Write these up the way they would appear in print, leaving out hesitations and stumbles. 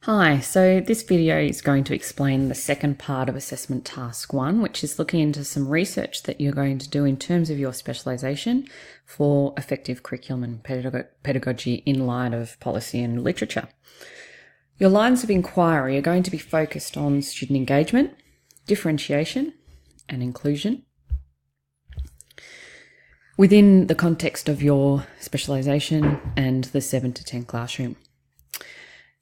Hi, so this video is going to explain the second part of assessment task 1, which is looking into some research that you're going to do in terms of your specialisation for effective curriculum and pedagogy in light of policy and literature. Your lines of inquiry are going to be focused on student engagement, differentiation and inclusion within the context of your specialisation and the 7 to 10 classroom.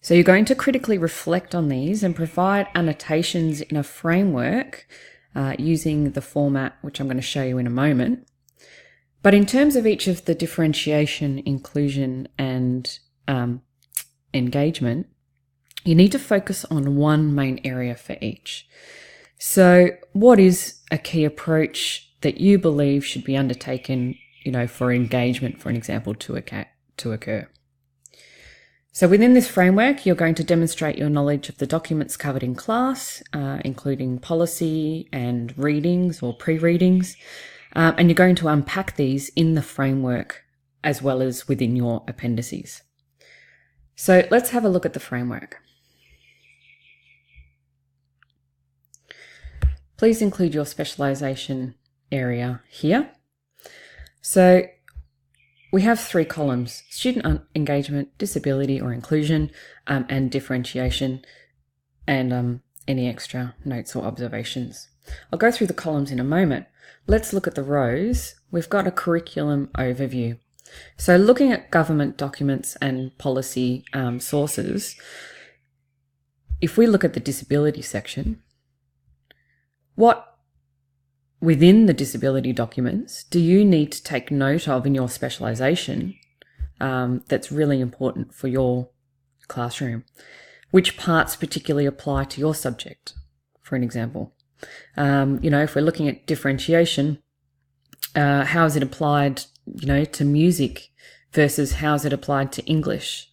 So you're going to critically reflect on these and provide annotations in a framework using the format which I'm going to show you in a moment. But in terms of each of the differentiation, inclusion and engagement, you need to focus on one main area for each. So what is a key approach that you believe should be undertaken, for engagement, for an example, to occur? So within this framework, you're going to demonstrate your knowledge of the documents covered in class, including policy and readings or pre-readings, and you're going to unpack these in the framework as well as within your appendices. So let's have a look at the framework. Please include your specialisation area here. So we have 3 columns: student engagement, disability or inclusion, and differentiation, and any extra notes or observations. I'll go through the columns in a moment. Let's look at the rows. We've got a curriculum overview. So looking at government documents and policy sources, if we look at the disability section, what within the disability documents do you need to take note of in your specialisation that's really important for your classroom? Which parts particularly apply to your subject, for an example? If we're looking at differentiation, how is it applied, to music versus how is it applied to English?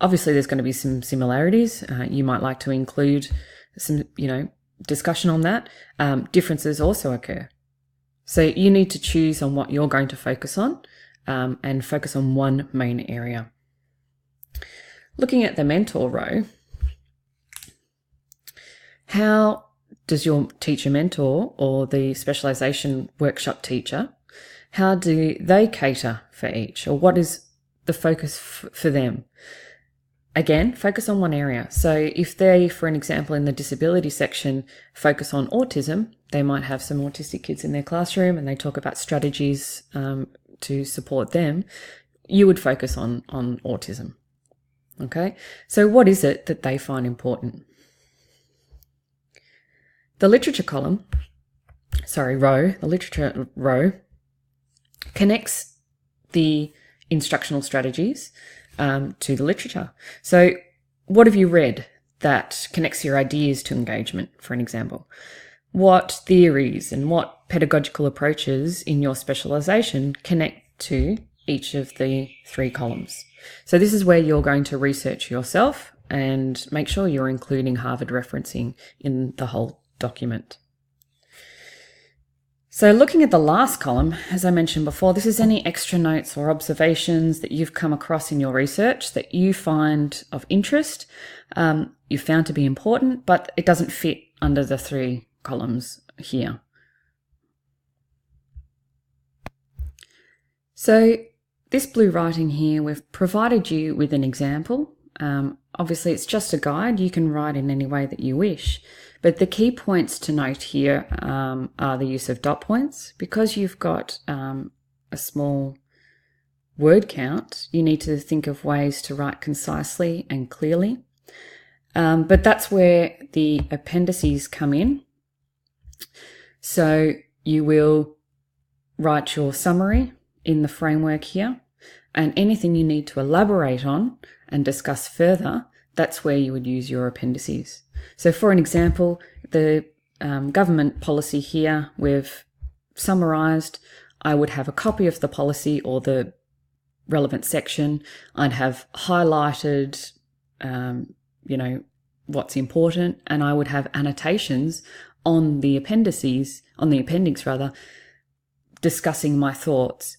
Obviously, there's going to be some similarities. You might like to include some, discussion on that. Differences also occur. So you need to choose on what you're going to focus on and focus on one main area. Looking at the mentor row, how does your teacher mentor or the specialisation workshop teacher, how do they cater for each, or what is the focus for them? Again, focus on one area. So if they, for an example, in the disability section, focus on autism, they might have some autistic kids in their classroom and they talk about strategies to support them. You would focus on autism. Okay, so what is it that they find important? The literature row connects the instructional strategies to the literature. So what have you read that connects your ideas to engagement, for an example? What theories and what pedagogical approaches in your specialisation connect to each of the 3 columns? So this is where you're going to research yourself and make sure you're including Harvard referencing in the whole document. So looking at the last column, as I mentioned before, this is any extra notes or observations that you've come across in your research that you find of interest, you found to be important, but it doesn't fit under the 3 columns here. So this blue writing here, we've provided you with an example. Obviously, it's just a guide. You can write in any way that you wish. But the key points to note here are the use of dot points. Because you've got a small word count, you need to think of ways to write concisely and clearly. But that's where the appendices come in. So you will write your summary in the framework here, and anything you need to elaborate on and discuss further, that's where you would use your appendices. So for an example, the government policy here we've summarised. I would have a copy of the policy or the relevant section. I'd have highlighted, what's important, and I would have annotations on the appendix discussing my thoughts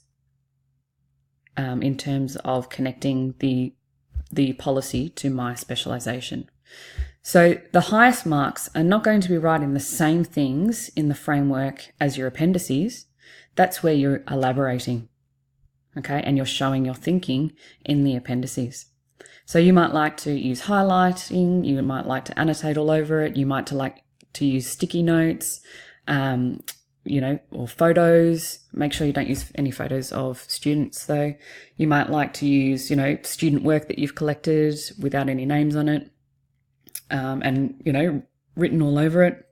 in terms of connecting the policy to my specialisation. So the highest marks are not going to be writing the same things in the framework as your appendices. That's where you're elaborating, okay? And you're showing your thinking in the appendices. So you might like to use highlighting, you might like to annotate all over it, you might like to use sticky notes, or photos. Make sure you don't use any photos of students though. You might like to use, student work that you've collected without any names on it. And written all over it,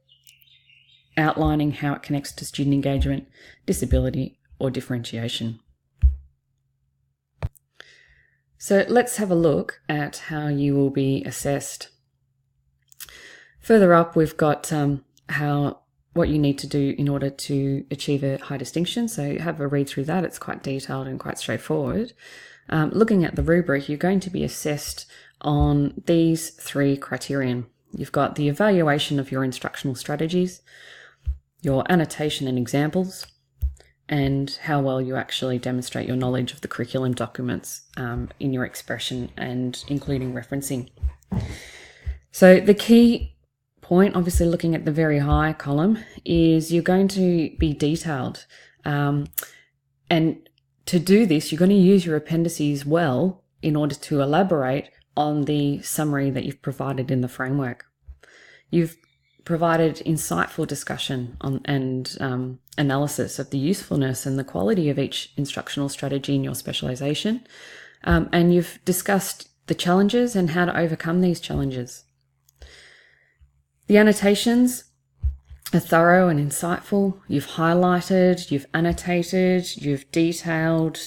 outlining how it connects to student engagement, disability, or differentiation. So let's have a look at how you will be assessed. Further up, we've got what you need to do in order to achieve a high distinction. So have a read through that. It's quite detailed and quite straightforward. Looking at the rubric, you're going to be assessed on these 3 criterion. You've got the evaluation of your instructional strategies, your annotation and examples, and how well you actually demonstrate your knowledge of the curriculum documents in your expression and including referencing. So the key point, obviously looking at the very high column, is you're going to be detailed. And to do this, you're going to use your appendices well in order to elaborate on the summary that you've provided in the framework. You've provided insightful discussion on and analysis of the usefulness and the quality of each instructional strategy in your specialisation, and you've discussed the challenges and how to overcome these challenges. The annotations are thorough and insightful. You've highlighted, you've annotated, you've detailed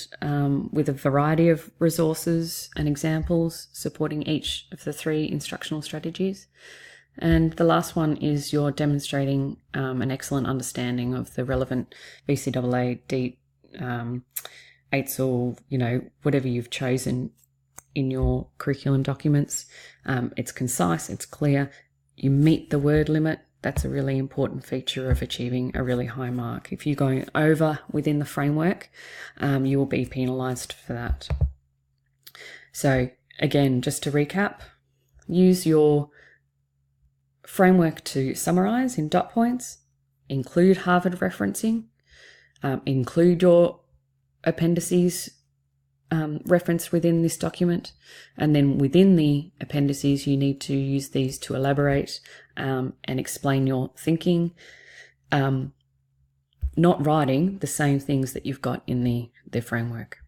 with a variety of resources and examples supporting each of the 3 instructional strategies. And the last one is you're demonstrating an excellent understanding of the relevant BCAA, DEEP, AITSL, whatever you've chosen in your curriculum documents. It's concise, it's clear, you meet the word limit. That's a really important feature of achieving a really high mark. If you're going over within the framework, you will be penalised for that. So again, just to recap, use your framework to summarise in dot points, include Harvard referencing, include your appendices referenced within this document, and then within the appendices you need to use these to elaborate and explain your thinking, not writing the same things that you've got in the framework.